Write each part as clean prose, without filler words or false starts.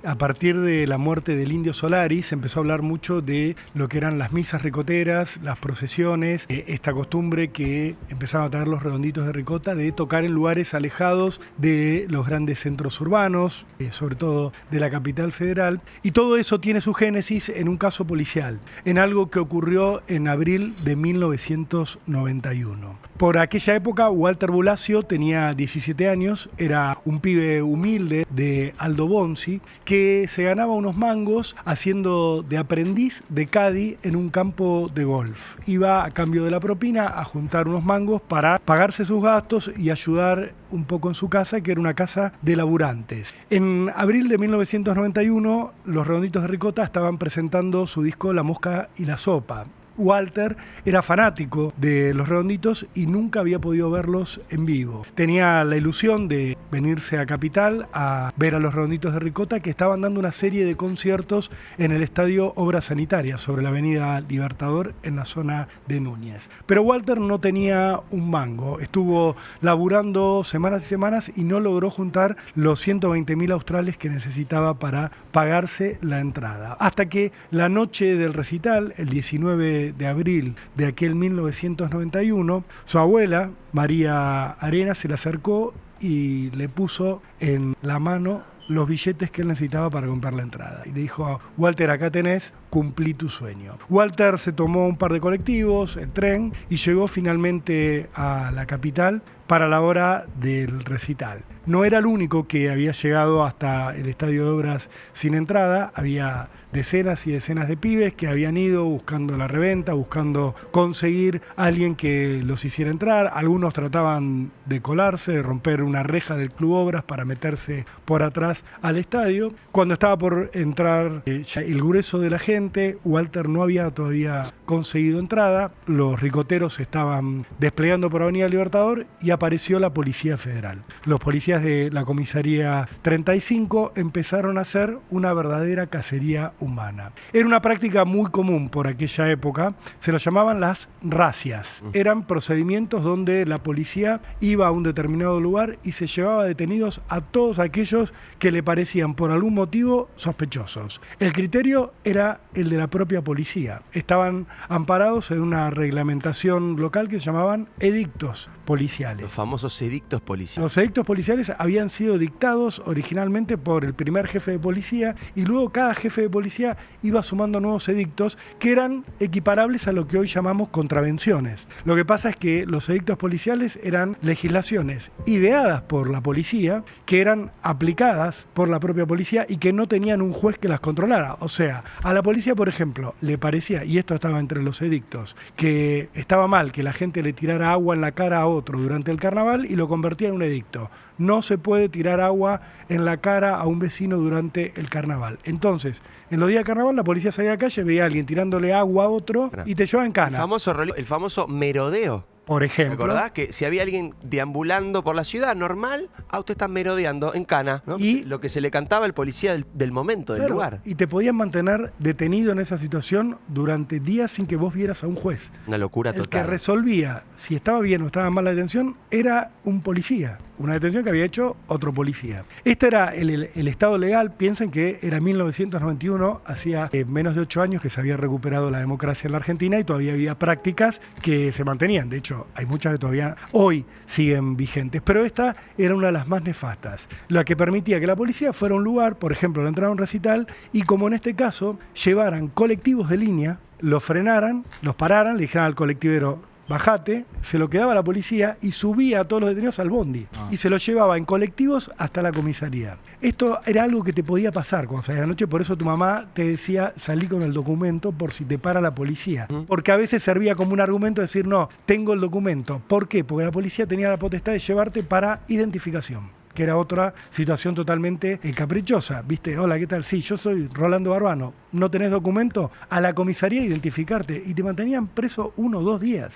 A partir de la muerte del Indio Solari se empezó a hablar mucho de lo que eran las misas ricoteras, las procesiones, esta costumbre que empezaron a tener los redonditos de ricota de tocar en lugares alejados de los grandes centros urbanos, sobre todo de la capital federal, y todo eso tiene su génesis en un caso policial, en algo que ocurrió en abril de 1991. Por aquella época, Walter Bulacio tenía 17 años, era un pibe humilde de Aldo Bonzi, que se ganaba unos mangos haciendo de aprendiz de caddy en un campo de golf. Iba a cambio de la propina a juntar unos mangos para pagarse sus gastos y ayudar un poco en su casa, que era una casa de laburantes. En abril de 1991, los Redonditos de Ricota estaban presentando su disco La Mosca y la Sopa. Walter era fanático de los Redonditos y nunca había podido verlos en vivo. Tenía la ilusión de venirse a Capital a ver a los Redonditos de Ricota, que estaban dando una serie de conciertos en el estadio Obras Sanitarias sobre la avenida Libertador en la zona de Núñez. Pero Walter no tenía un mango, estuvo laburando semanas y semanas y no logró juntar los 120.000 australes que necesitaba para pagarse la entrada. Hasta que la noche del recital, el 19 de abril de aquel 1991, su abuela, María Arenas, se le acercó y le puso en la mano los billetes que él necesitaba para comprar la entrada. Y le dijo: Walter, acá tenés, cumplí tu sueño. Walter se tomó un par de colectivos, el tren, y llegó finalmente a la capital para la hora del recital. No era el único que había llegado hasta el estadio de Obras sin entrada. Había decenas y decenas de pibes que habían ido buscando la reventa, buscando conseguir a alguien que los hiciera entrar. Algunos trataban de colarse, de romper una reja del Club Obras para meterse por atrás al estadio. Cuando estaba por entrar ya el grueso de la gente, Walter no había todavía conseguido entrada. Los ricoteros se estaban desplegando por Avenida Libertador y apareció la Policía Federal. Los policías de la comisaría 35 empezaron a hacer una verdadera cacería humana. Era una práctica muy común por aquella época, se lo llamaban las racias. Eran procedimientos donde la policía iba a un determinado lugar y se llevaba detenidos a todos aquellos que le parecían por algún motivo sospechosos. El criterio era el de la propia policía. Estaban amparados en una reglamentación local que se llamaban edictos policiales. Los famosos edictos policiales. Los edictos policiales habían sido dictados originalmente por el primer jefe de policía y luego cada jefe de policía iba sumando nuevos edictos que eran equiparables a lo que hoy llamamos contravenciones. Lo que pasa es que los edictos policiales eran legislaciones ideadas por la policía, que eran aplicadas por la propia policía y que no tenían un juez que las controlara. O sea, a la policía, por ejemplo, le parecía, y esto estaba entre los edictos, que estaba mal que la gente le tirara agua en la cara a otro durante el carnaval y lo convertía en un edicto. No se puede tirar agua en la cara a un vecino durante el carnaval. Entonces, en los días de carnaval, la policía salía a la calle, veía a alguien tirándole agua a otro y te llevaba en cana. El famoso merodeo. Por ejemplo. ¿Te acordás que si había alguien deambulando por la ciudad normal, usted está merodeando en cana, ¿no? Y lo que se le cantaba al policía del momento, del lugar. Y te podían mantener detenido en esa situación durante días sin que vos vieras a un juez. Una locura total. El que resolvía si estaba bien o estaba mal la detención era un policía. Una detención que había hecho otro policía. Este era el estado legal. Piensen que era 1991, hacía menos de 8 años que se había recuperado la democracia en la Argentina y todavía había prácticas que se mantenían. De hecho, hay muchas que todavía hoy siguen vigentes, pero esta era una de las más nefastas, la que permitía que la policía fuera a un lugar, por ejemplo, la entrada a un recital, y como en este caso, llevaran colectivos de línea, los frenaran, los pararan, le dijeran al colectivero: bajate, se lo quedaba la policía y subía a todos los detenidos al bondi y se los llevaba en colectivos hasta la comisaría. Esto era algo que te podía pasar cuando salías de la noche, por eso tu mamá te decía: salí con el documento por si te para la policía. Porque a veces servía como un argumento decir: no, tengo el documento. ¿Por qué? Porque la policía tenía la potestad de llevarte para identificación, que era otra situación totalmente caprichosa. ¿Viste? Hola, ¿qué tal? Sí, yo soy Rolando Barbano. ¿No tenés documento? A la comisaría a identificarte y te mantenían preso 1 o 2 días.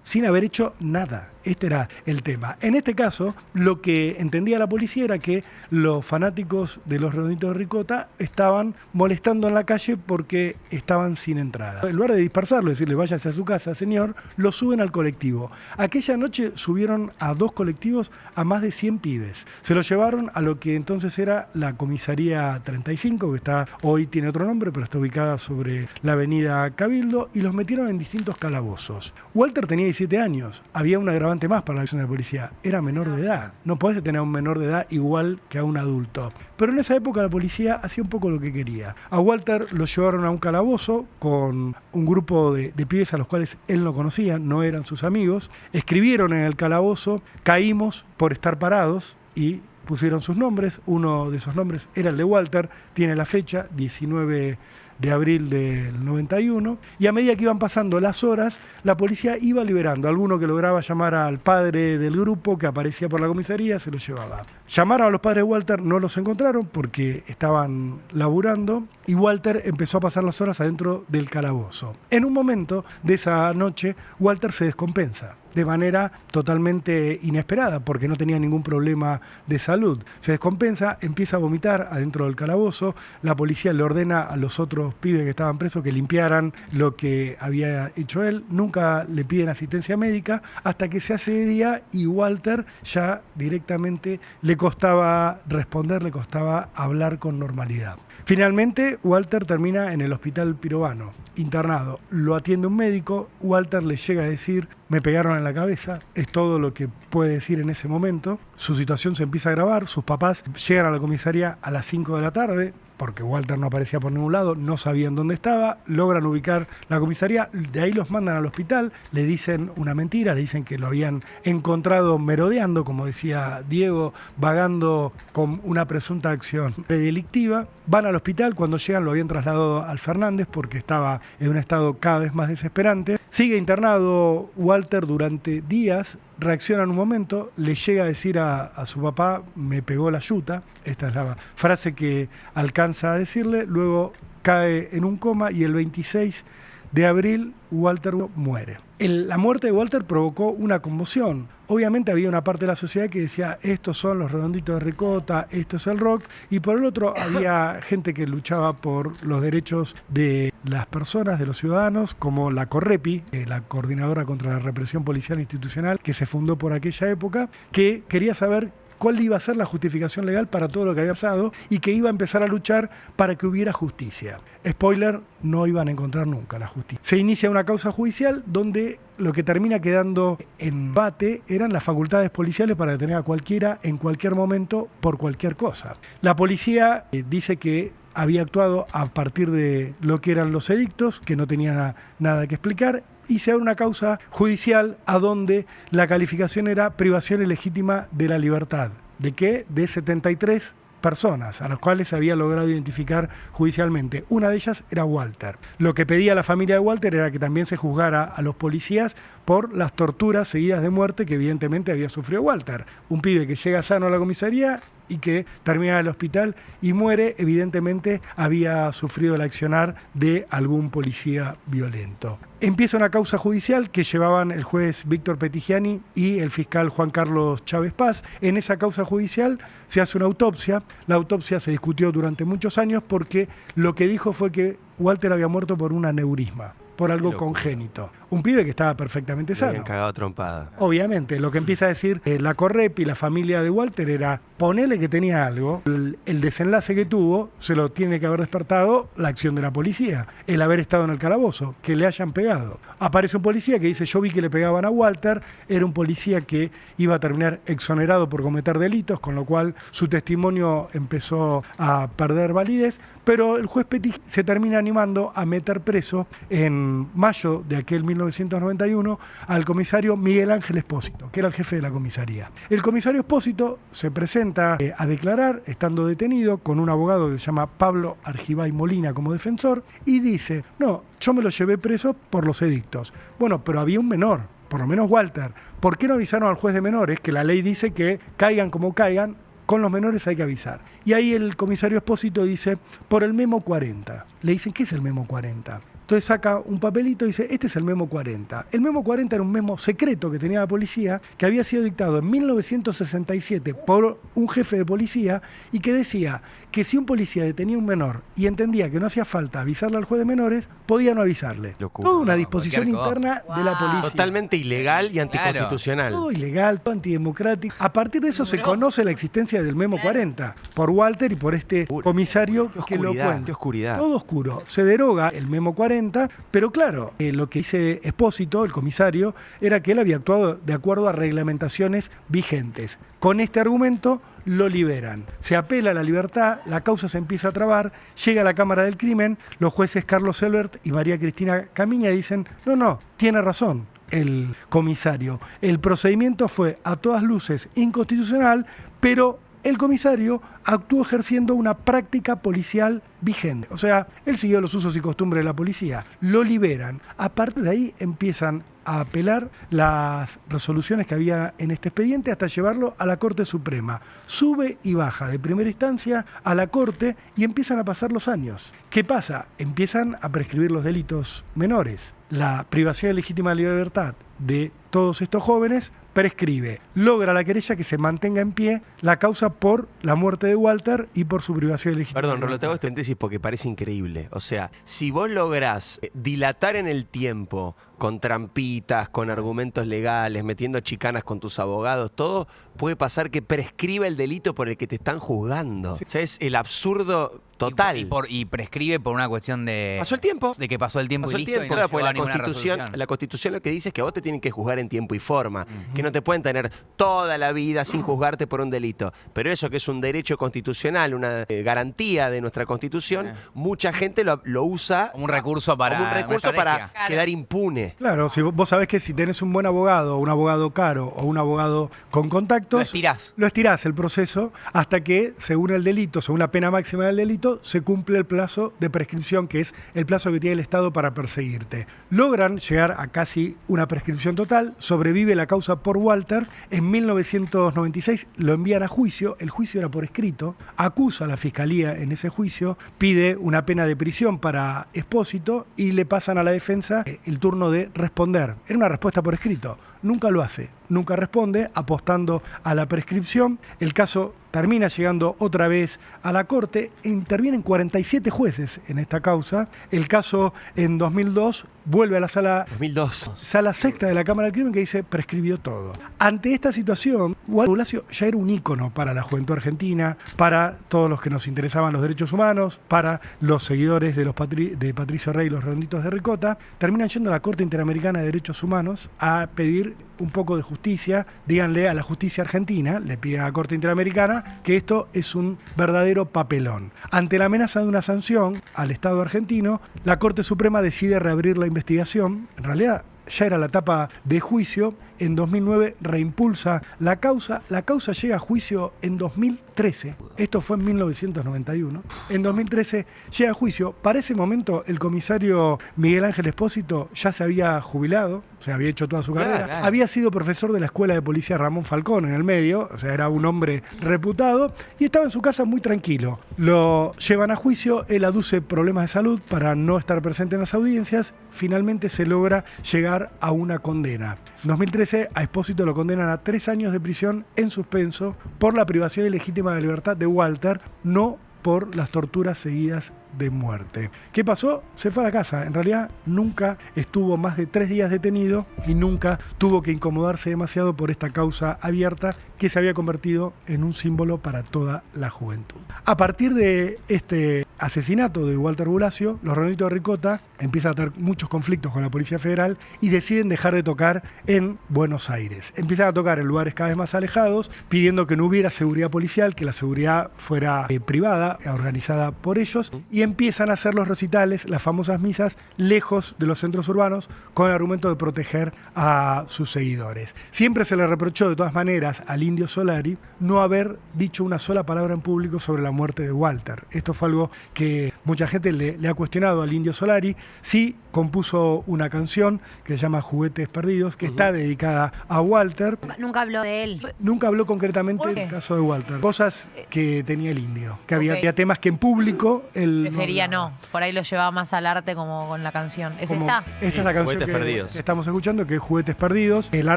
sin haber hecho nada. Este era el tema. En este caso, lo que entendía la policía era que los fanáticos de los Redonditos de Ricota estaban molestando en la calle porque estaban sin entrada. En lugar de dispersarlo, decirle váyase a su casa, señor, lo suben al colectivo. Aquella noche subieron a 2 colectivos a más de 100 pibes. Se los llevaron a lo que entonces era la comisaría 35, que hoy tiene otro nombre, pero está ubicada sobre la avenida Cabildo, y los metieron en distintos calabozos. Walter tenía 17 años. Había un agravante más para la acción de la policía. Era menor de edad. No podés tener a un menor de edad igual que a un adulto. Pero en esa época la policía hacía un poco lo que quería. A Walter lo llevaron a un calabozo con un grupo de pibes a los cuales él no conocía, no eran sus amigos. Escribieron en el calabozo: caímos por estar parados, y pusieron sus nombres. Uno de esos nombres era el de Walter, tiene la fecha, 19 de abril del 91, y a medida que iban pasando las horas, la policía iba liberando. Alguno que lograba llamar al padre del grupo, que aparecía por la comisaría, se los llevaba. Llamaron a los padres de Walter, no los encontraron porque estaban laburando, y Walter empezó a pasar las horas adentro del calabozo. En un momento de esa noche, Walter se descompensa de manera totalmente inesperada, porque no tenía ningún problema de salud. Se descompensa, empieza a vomitar adentro del calabozo. La policía le ordena a los otros pibes que estaban presos que limpiaran lo que había hecho él. Nunca le piden asistencia médica, hasta que se hace de día y Walter ya directamente le costaba responder, le costaba hablar con normalidad. Finalmente, Walter termina en el hospital Pirovano, internado. Lo atiende un médico. Walter le llega a decir: me pegaron en la cabeza. Es todo lo que puede decir en ese momento. Su situación se empieza a agravar. Sus papás llegan a la comisaría a las 5 de la tarde, porque Walter no aparecía por ningún lado, no sabían dónde estaba. Logran ubicar la comisaría, de ahí los mandan al hospital, le dicen una mentira, le dicen que lo habían encontrado merodeando, como decía Diego, vagando con una presunta acción delictiva. Van al hospital, cuando llegan lo habían trasladado al Fernández porque estaba en un estado cada vez más desesperante. Sigue internado Walter durante días. Reacciona en un momento, le llega a decir a su papá: me pegó la yuta. Esta es la frase que alcanza a decirle. Luego cae en un coma y el 26 de abril Walter muere. La muerte de Walter provocó una conmoción. Obviamente había una parte de la sociedad que decía: estos son los Redonditos de Ricota, esto es el rock. Y por el otro había gente que luchaba por los derechos de las personas, de los ciudadanos, como la Correpi, la Coordinadora contra la Represión Policial Institucional, que se fundó por aquella época, que quería saber cuál iba a ser la justificación legal para todo lo que había pasado y que iba a empezar a luchar para que hubiera justicia. Spoiler, no iban a encontrar nunca la justicia. Se inicia una causa judicial donde lo que termina quedando en debate eran las facultades policiales para detener a cualquiera en cualquier momento por cualquier cosa. La policía dice que había actuado a partir de lo que eran los edictos, que no tenía nada que explicar, y se abre una causa judicial a donde la calificación era privación ilegítima de la libertad. ¿De qué? De 73 personas a las cuales se había logrado identificar judicialmente. Una de ellas era Walter. Lo que pedía la familia de Walter era que también se juzgara a los policías por las torturas seguidas de muerte que evidentemente había sufrido Walter. Un pibe que llega sano a la comisaría y que termina en el hospital y muere, evidentemente había sufrido el accionar de algún policía violento. Empieza una causa judicial que llevaban el juez Víctor Petigiani y el fiscal Juan Carlos Chávez Paz. En esa causa judicial se hace una autopsia. La autopsia se discutió durante muchos años porque lo que dijo fue que Walter había muerto por un aneurisma, por algo congénito. Un pibe que estaba perfectamente sano. Le habían cagado trompada. Obviamente, lo que empieza a decir la Correpi, la familia de Walter, era: ponele que tenía algo. El desenlace que tuvo se lo tiene que haber despertado la acción de la policía, el haber estado en el calabozo, que le hayan pegado. Aparece un policía que dice: yo vi que le pegaban a Walter. Era un policía que iba a terminar exonerado por cometer delitos, con lo cual su testimonio empezó a perder validez, pero el juez Petit se termina animando a meter preso en mayo de aquel 1991 al comisario Miguel Ángel Espósito, que era el jefe de la comisaría. El comisario Espósito se presenta a declarar, estando detenido, con un abogado que se llama Pablo Argibay Molina como defensor, y dice: no, yo me lo llevé preso por los edictos. Bueno, pero había un menor, por lo menos Walter. ¿Por qué no avisaron al juez de menores? Que la ley dice que caigan como caigan, con los menores hay que avisar. Y ahí el comisario Espósito dice: por el memo 40. Le dicen: ¿qué es el memo 40? Entonces saca un papelito y dice, este es el memo 40. El memo 40 era un memo secreto que tenía la policía, que había sido dictado en 1967 por un jefe de policía y que decía que si un policía detenía a un menor y entendía que no hacía falta avisarle al juez de menores, podía no avisarle. Locura. Toda una disposición interna de la policía. Totalmente ilegal y anticonstitucional. Todo ilegal, todo antidemocrático. A partir de eso se conoce la existencia del memo 40 por Walter y por este comisario que lo cuenta. Qué oscuridad. Todo oscuro. Se deroga el memo 40, pero claro, lo que dice Espósito, el comisario, era que él había actuado de acuerdo a reglamentaciones vigentes. Con este argumento lo liberan. Se apela a la libertad, la causa se empieza a trabar, llega a la Cámara del Crimen, los jueces Carlos Elbert y María Cristina Camiña dicen, no, tiene razón el comisario. El procedimiento fue a todas luces inconstitucional, pero el comisario actuó ejerciendo una práctica policial vigente. O sea, él siguió los usos y costumbres de la policía. Lo liberan. A partir de ahí empiezan a apelar las resoluciones que había en este expediente hasta llevarlo a la Corte Suprema. Sube y baja de primera instancia a la Corte y empiezan a pasar los años. ¿Qué pasa? Empiezan a prescribir los delitos menores. La privación legítima de libertad de todos estos jóvenes prescribe. Logra la querella que se mantenga en pie la causa por la muerte de Walter y por su privación legítima. Perdón, Rolo, te hago esta tesis porque parece increíble. O sea, si vos lográs dilatar en el tiempo con trampitas, con argumentos legales, metiendo chicanas con tus abogados, todo, puede pasar que prescriba el delito por el que te están juzgando. Sí. O sea, es el absurdo total. Y prescribe por una cuestión de... ¿Pasó el tiempo? De que pasó el tiempo y listo. Tiempo. Y no Pues la Constitución lo que dice es que a vos te tienen que juzgar en tiempo y forma, que no te pueden tener toda la vida sin juzgarte por un delito. Pero eso que es un derecho constitucional, una garantía de nuestra Constitución, mucha gente lo usa como un recurso para quedar impune. Claro, si vos sabés que si tenés un buen abogado, un abogado caro o un abogado con contactos, lo estirás el proceso hasta que, según el delito, según la pena máxima del delito, se cumple el plazo de prescripción, que es el plazo que tiene el Estado para perseguirte. Logran llegar a casi una prescripción total, sobrevive la causa por Walter, en 1996 lo envían a juicio, el juicio era por escrito, acusa a la Fiscalía en ese juicio, pide una pena de prisión para Espósito y le pasan a la defensa el turno de responder. Era una respuesta por escrito, nunca lo hace, nunca responde, apostando a la prescripción. El caso termina llegando otra vez a la Corte, intervienen 47 jueces en esta causa. El caso en 2002 vuelve a la sala 2002. Sala sexta de la Cámara del Crimen, que dice prescribió todo. Ante esta situación, Walter Bulacio ya era un ícono para la juventud argentina, para todos los que nos interesaban los derechos humanos, para los seguidores de Patricio Rey y los Redonditos de Ricota. Terminan yendo a la Corte Interamericana de Derechos Humanos a pedir un poco de justicia. Díganle a la justicia argentina, le piden a la Corte Interamericana, que esto es un verdadero papelón. Ante la amenaza de una sanción al Estado argentino, la Corte Suprema decide reabrir la investigación. En realidad ya era la etapa de juicio. En 2009 reimpulsa la causa. La causa llega a juicio en 2013. Esto fue en 1991. En 2013 llega a juicio. Para ese momento el comisario Miguel Ángel Espósito ya se había jubilado, o sea, había hecho toda su carrera. Claro. Había sido profesor de la Escuela de Policía Ramón Falcón en el medio, o sea, era un hombre reputado y estaba en su casa muy tranquilo. Lo llevan a juicio, él aduce problemas de salud para no estar presente en las audiencias. Finalmente se logra llegar a una condena. En 2013 a Espósito lo condenan a 3 años de prisión en suspenso por la privación ilegítima de libertad de Walter, no por las torturas seguidas de muerte. ¿Qué pasó? Se fue a la casa. En realidad nunca estuvo más de 3 días detenido y nunca tuvo que incomodarse demasiado por esta causa abierta que se había convertido en un símbolo para toda la juventud. A partir de este asesinato de Walter Bulacio, los Redonditos de Ricota empiezan a tener muchos conflictos con la Policía Federal y deciden dejar de tocar en Buenos Aires. Empiezan a tocar en lugares cada vez más alejados, pidiendo que no hubiera seguridad policial, que la seguridad fuera privada, organizada por ellos, y empiezan a hacer los recitales, las famosas misas, lejos de los centros urbanos, con el argumento de proteger a sus seguidores. Siempre se le reprochó, de todas maneras, al Indio Solari no haber dicho una sola palabra en público sobre la muerte de Walter. Esto fue algo que mucha gente le ha cuestionado al Indio Solari. Sí compuso una canción que se llama Juguetes Perdidos, que está dedicada a Walter. Nunca habló de él. Nunca habló concretamente del caso de Walter. Cosas que tenía el Indio, que había temas que en público él prefería hablaba. no. Por ahí lo llevaba más al arte como con la canción. ¿Es Como- esta? Esta es la canción Juguetes que Perdidos. estamos escuchando, que es Juguetes Perdidos. La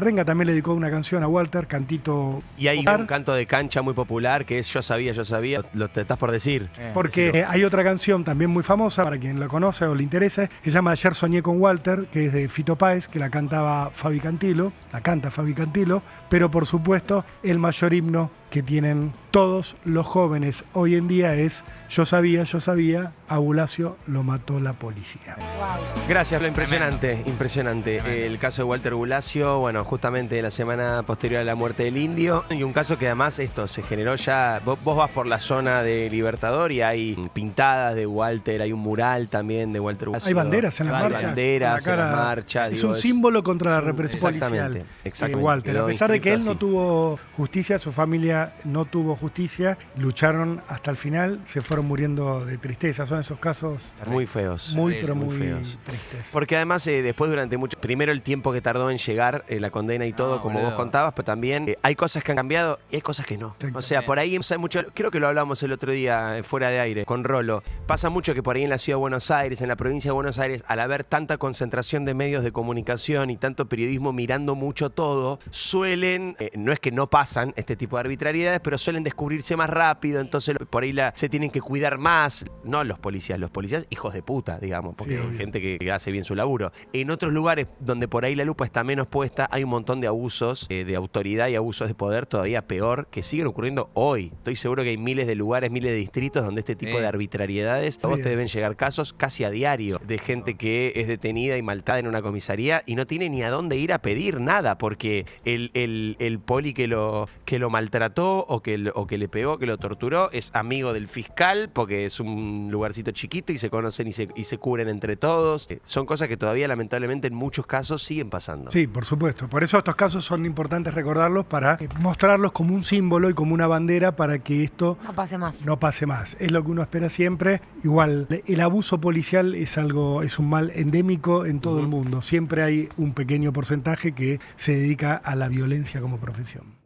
Renga también le dedicó una canción a Walter, cantito Y hay popular, un canto de cancha muy popular que es Yo sabía, lo te estás por decir. porque hay otra canción también muy famosa, para quien la conoce o le interesa, que se llama Ayer soñé con Walter, que es de Fito Páez, que la cantaba Fabi Cantilo, la canta Fabi Cantilo, pero por supuesto el mayor himno que tienen todos los jóvenes hoy en día es Yo sabía, a Bulacio lo mató la policía. Gracias, lo impresionante, impresionante. El caso de Walter Bulacio, bueno, justamente la semana posterior a la muerte del indio, y un caso que además esto se generó ya, vos vas por la zona de Libertador y hay pintadas de Walter, hay un mural también de Walter Bulacio. Hay banderas en las Hay marchas. banderas en las marchas. Es digo, un símbolo contra la represión exactamente, policial. exactamente. Walter, a Quedó pesar de que él inscrito no así. tuvo justicia, su familia no tuvo justicia, lucharon hasta el final, se fueron muriendo de tristeza. Son esos casos Muy feos. muy, Terrible, pero muy muy feos. tristes. Porque además después durante mucho, primero el tiempo que tardó en llegar la condena y todo, No, como boludo. vos contabas, pero también hay cosas que han cambiado y hay cosas que no. Exacto. O sea, por ahí hay mucho, creo que lo hablamos el otro día fuera de aire con Rolo. Pasa mucho que por ahí en la ciudad de Buenos Aires, en la provincia de Buenos Aires, al haber tanta concentración de medios de comunicación y tanto periodismo mirando mucho todo, suelen, no es que no pasan este tipo de arbitrariedades, pero suelen descubrirse más rápido, entonces por ahí se tienen que cuidar más, no los policías hijos de puta, digamos, porque Sí, hay obvio. gente que hace bien su laburo. En otros lugares donde por ahí la lupa está menos puesta, hay un montón de abusos de autoridad y abusos de poder todavía peor que siguen ocurriendo hoy. Estoy seguro que hay miles de lugares, miles de distritos donde este tipo Sí. de arbitrariedades, a vos te deben llegar casos casi a diario de gente que es detenida y maltada en una comisaría y no tiene ni a dónde ir a pedir nada porque el poli que lo maltrató o que le pegó, que lo torturó, es amigo del fiscal porque es un lugarcito chiquito y se conocen y se cubren entre todos. Son cosas que todavía lamentablemente en muchos casos siguen pasando. Sí, por supuesto. Por eso estos casos son importantes recordarlos para mostrarlos como un símbolo y como una bandera para que esto No pase más. no pase más. Es lo que uno espera siempre. Igual, el abuso policial es un mal endémico en todo el mundo. Siempre hay un pequeño porcentaje que se dedica a la violencia como profesión.